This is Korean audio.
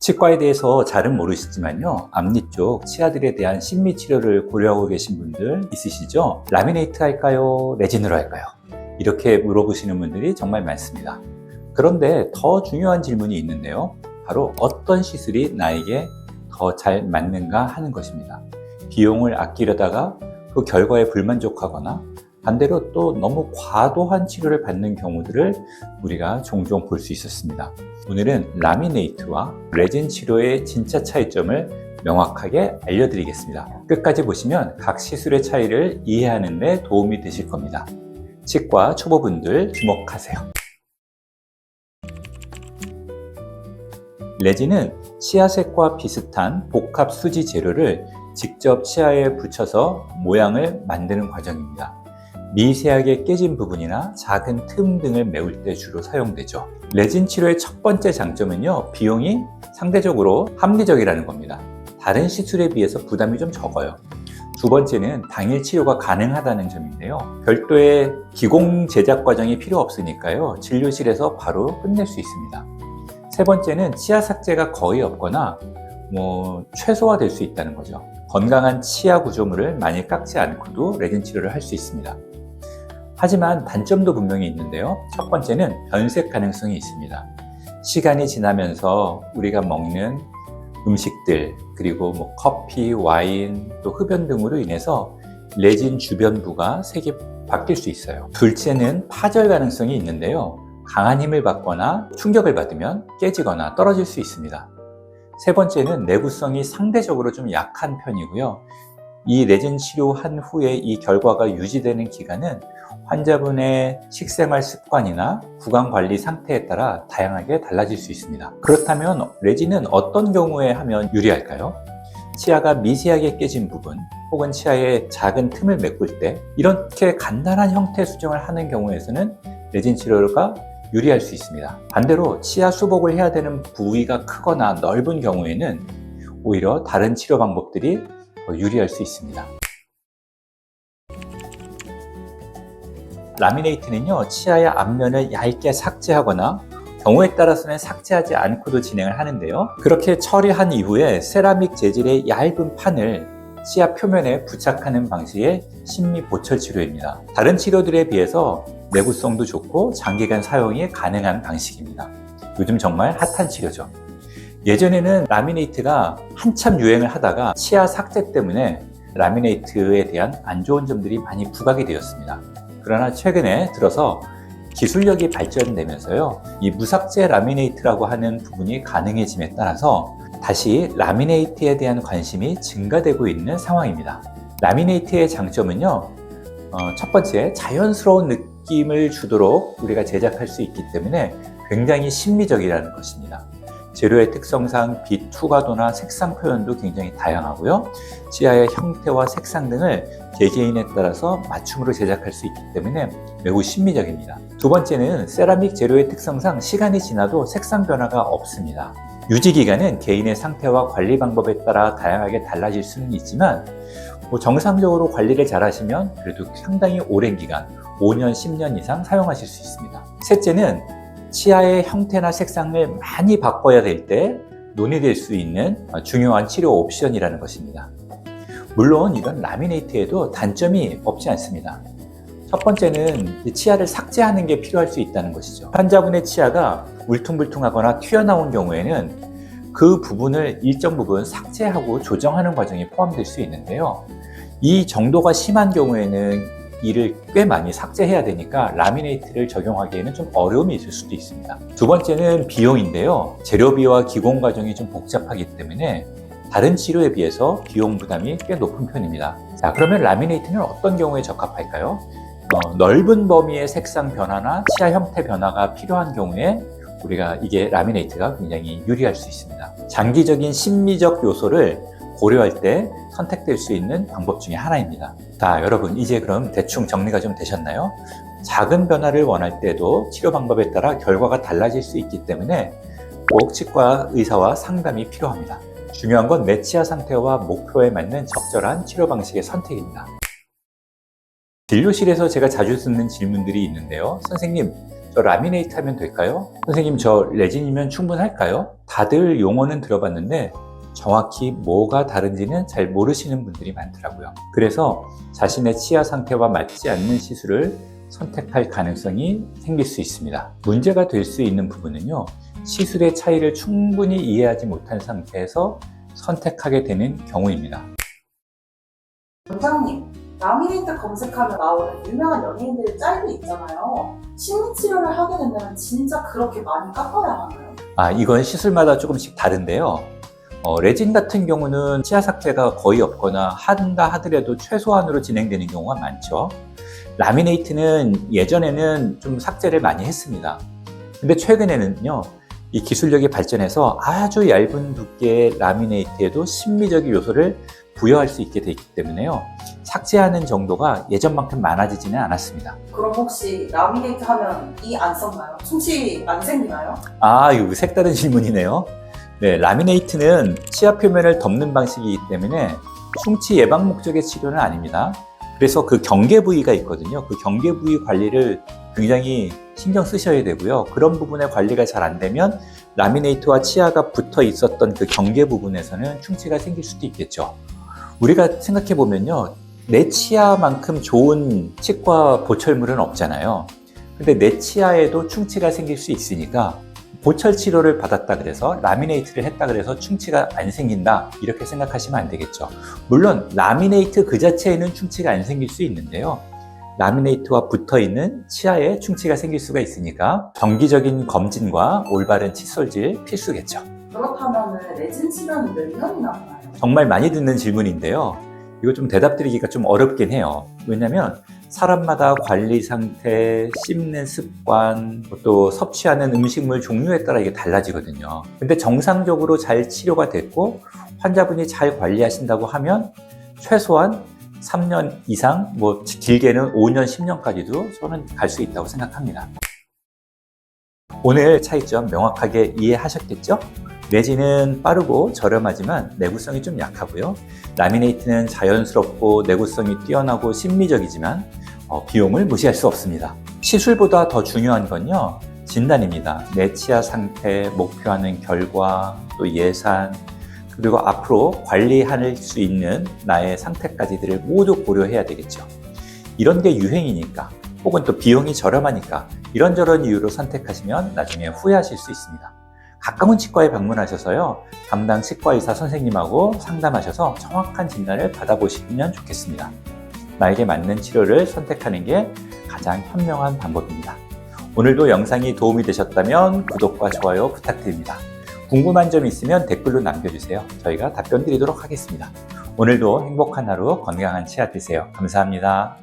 치과에 대해서 잘은 모르시지만요, 앞니 쪽 치아들에 대한 심미 치료를 고려하고 계신 분들 있으시죠? 라미네이트 할까요? 레진으로 할까요? 이렇게 물어보시는 분들이 정말 많습니다. 그런데 더 중요한 질문이 있는데요, 바로 어떤 시술이 나에게 더 잘 맞는가 하는 것입니다. 비용을 아끼려다가 그 결과에 불만족하거나 반대로 또 너무 과도한 치료를 받는 경우들을 우리가 종종 볼 수 있었습니다. 오늘은 라미네이트와 레진 치료의 진짜 차이점을 명확하게 알려드리겠습니다. 끝까지 보시면 각 시술의 차이를 이해하는 데 도움이 되실 겁니다. 치과 초보분들 주목하세요. 레진은 치아색과 비슷한 복합 수지 재료를 직접 치아에 붙여서 모양을 만드는 과정입니다. 미세하게 깨진 부분이나 작은 틈 등을 메울 때 주로 사용되죠. 레진 치료의 첫 번째 장점은요, 비용이 상대적으로 합리적이라는 겁니다. 다른 시술에 비해서 부담이 좀 적어요. 두 번째는 당일 치료가 가능하다는 점인데요, 별도의 기공 제작 과정이 필요 없으니까요, 진료실에서 바로 끝낼 수 있습니다. 세 번째는 치아 삭제가 거의 없거나 최소화될 수 있다는 거죠. 건강한 치아 구조물을 많이 깎지 않고도 레진 치료를 할 수 있습니다. 하지만 단점도 분명히 있는데요, 첫 번째는 변색 가능성이 있습니다. 시간이 지나면서 우리가 먹는 음식들, 그리고 커피, 와인, 또 흡연 등으로 인해서 레진 주변부가 색이 바뀔 수 있어요. 둘째는 파절 가능성이 있는데요, 강한 힘을 받거나 충격을 받으면 깨지거나 떨어질 수 있습니다. 세 번째는 내구성이 상대적으로 좀 약한 편이고요. 이 레진 치료한 후에 이 결과가 유지되는 기간은 환자분의 식생활 습관이나 구강 관리 상태에 따라 다양하게 달라질 수 있습니다. 그렇다면 레진은 어떤 경우에 하면 유리할까요? 치아가 미세하게 깨진 부분, 혹은 치아에 작은 틈을 메꿀 때, 이렇게 간단한 형태 수정을 하는 경우에서는 레진 치료가 유리할 수 있습니다. 반대로 치아 수복을 해야 되는 부위가 크거나 넓은 경우에는 오히려 다른 치료 방법들이 더 유리할 수 있습니다. 라미네이트는요, 치아의 앞면을 얇게 삭제하거나 경우에 따라서는 삭제하지 않고도 진행을 하는데요, 그렇게 처리한 이후에 세라믹 재질의 얇은 판을 치아 표면에 부착하는 방식의 심미 보철 치료입니다. 다른 치료들에 비해서 내구성도 좋고 장기간 사용이 가능한 방식입니다. 요즘 정말 핫한 치료죠. 예전에는 라미네이트가 한참 유행을 하다가 치아 삭제 때문에 라미네이트에 대한 안 좋은 점들이 많이 부각이 되었습니다. 그러나 최근에 들어서 기술력이 발전되면서요, 이 무삭제 라미네이트라고 하는 부분이 가능해짐에 따라서 다시 라미네이트에 대한 관심이 증가되고 있는 상황입니다. 라미네이트의 장점은요, 첫 번째, 자연스러운 느낌을 주도록 우리가 제작할 수 있기 때문에 굉장히 심미적이라는 것입니다. 재료의 특성상 빛 투과도나 색상 표현도 굉장히 다양하고요, 치아의 형태와 색상 등을 개개인에 따라서 맞춤으로 제작할 수 있기 때문에 매우 심미적입니다. 두 번째는 세라믹 재료의 특성상 시간이 지나도 색상 변화가 없습니다. 유지 기간은 개인의 상태와 관리 방법에 따라 다양하게 달라질 수는 있지만 정상적으로 관리를 잘 하시면 그래도 상당히 오랜 기간, 5년, 10년 이상 사용하실 수 있습니다. 셋째는 치아의 형태나 색상을 많이 바꿔야 될 때 논의될 수 있는 중요한 치료 옵션이라는 것입니다. 물론 이런 라미네이트에도 단점이 없지 않습니다. 첫 번째는 치아를 삭제하는 게 필요할 수 있다는 것이죠. 환자분의 치아가 울퉁불퉁하거나 튀어나온 경우에는 그 부분을 일정 부분 삭제하고 조정하는 과정이 포함될 수 있는데요, 이 정도가 심한 경우에는 이를 꽤 많이 삭제해야 되니까 라미네이트를 적용하기에는 좀 어려움이 있을 수도 있습니다. 두 번째는 비용인데요, 재료비와 기공 과정이 좀 복잡하기 때문에 다른 치료에 비해서 비용 부담이 꽤 높은 편입니다. 자, 그러면 라미네이트는 어떤 경우에 적합할까요? 넓은 범위의 색상 변화나 치아 형태 변화가 필요한 경우에 우리가 이게 라미네이트가 굉장히 유리할 수 있습니다. 장기적인 심미적 요소를 고려할 때 선택될 수 있는 방법 중에 하나입니다. 자, 여러분 이제 그럼 대충 정리가 좀 되셨나요? 작은 변화를 원할 때도 치료 방법에 따라 결과가 달라질 수 있기 때문에 꼭 치과 의사와 상담이 필요합니다. 중요한 건 내 치아 상태와 목표에 맞는 적절한 치료 방식의 선택입니다. 진료실에서 제가 자주 듣는 질문들이 있는데요, 선생님, 저 라미네이트 하면 될까요? 선생님, 저 레진이면 충분할까요? 다들 용어는 들어봤는데 정확히 뭐가 다른지는 잘 모르시는 분들이 많더라고요. 그래서 자신의 치아 상태와 맞지 않는 시술을 선택할 가능성이 생길 수 있습니다. 문제가 될 수 있는 부분은요, 시술의 차이를 충분히 이해하지 못한 상태에서 선택하게 되는 경우입니다. 원장님, 라미네이트 검색하면 나오는 유명한 연예인들 짤도 있잖아요. 심리치료를 하게 된다면 진짜 그렇게 많이 깎아야 하나요? 이건 시술마다 조금씩 다른데요. 레진 같은 경우는 치아 삭제가 거의 없거나 한다 하더라도 최소한으로 진행되는 경우가 많죠. 라미네이트는 예전에는 좀 삭제를 많이 했습니다. 근데 최근에는요, 이 기술력이 발전해서 아주 얇은 두께의 라미네이트에도 심미적인 요소를 부여할 수 있게 되기 때문에요, 삭제하는 정도가 예전만큼 많아지지는 않았습니다. 그럼 혹시 라미네이트 하면 이 안 썩나요? 충치 안 생기나요? 이거 색다른 질문이네요. 네, 라미네이트는 치아 표면을 덮는 방식이기 때문에 충치 예방 목적의 치료는 아닙니다. 그래서 그 경계 부위가 있거든요. 그 경계 부위 관리를 굉장히 신경 쓰셔야 되고요. 그런 부분의 관리가 잘 안 되면 라미네이트와 치아가 붙어 있었던 그 경계 부분에서는 충치가 생길 수도 있겠죠. 우리가 생각해 보면요, 내 치아만큼 좋은 치과 보철물은 없잖아요. 근데 내 치아에도 충치가 생길 수 있으니까 보철 치료를 받았다 그래서, 라미네이트를 했다 그래서 충치가 안 생긴다, 이렇게 생각하시면 안 되겠죠. 물론 라미네이트 그 자체에는 충치가 안 생길 수 있는데요, 라미네이트와 붙어있는 치아에 충치가 생길 수가 있으니까 정기적인 검진과 올바른 칫솔질 필수겠죠. 그렇다면 레진 치료는 몇 년이나 하나요? 정말 많이 듣는 질문인데요, 이거 좀 대답드리기가 좀 어렵긴 해요. 왜냐면 사람마다 관리 상태, 씹는 습관, 또 섭취하는 음식물 종류에 따라 이게 달라지거든요. 근데 정상적으로 잘 치료가 됐고 환자분이 잘 관리하신다고 하면 최소한 3년 이상, 길게는 5년, 10년까지도 저는 갈 수 있다고 생각합니다. 오늘 차이점 명확하게 이해하셨겠죠? 레진은 빠르고 저렴하지만 내구성이 좀 약하고요. 라미네이트는 자연스럽고 내구성이 뛰어나고 심미적이지만 비용을 무시할 수 없습니다. 시술보다 더 중요한 건요, 진단입니다. 내 치아 상태, 목표하는 결과, 또 예산, 그리고 앞으로 관리할 수 있는 나의 상태까지들을 모두 고려해야 되겠죠. 이런 게 유행이니까, 혹은 또 비용이 저렴하니까 이런저런 이유로 선택하시면 나중에 후회하실 수 있습니다. 가까운 치과에 방문하셔서요, 담당 치과의사 선생님하고 상담하셔서 정확한 진단을 받아보시면 좋겠습니다. 나에게 맞는 치료를 선택하는 게 가장 현명한 방법입니다. 오늘도 영상이 도움이 되셨다면 구독과 좋아요 부탁드립니다. 궁금한 점 있으면 댓글로 남겨주세요. 저희가 답변 드리도록 하겠습니다. 오늘도 행복한 하루, 건강한 치아 되세요. 감사합니다.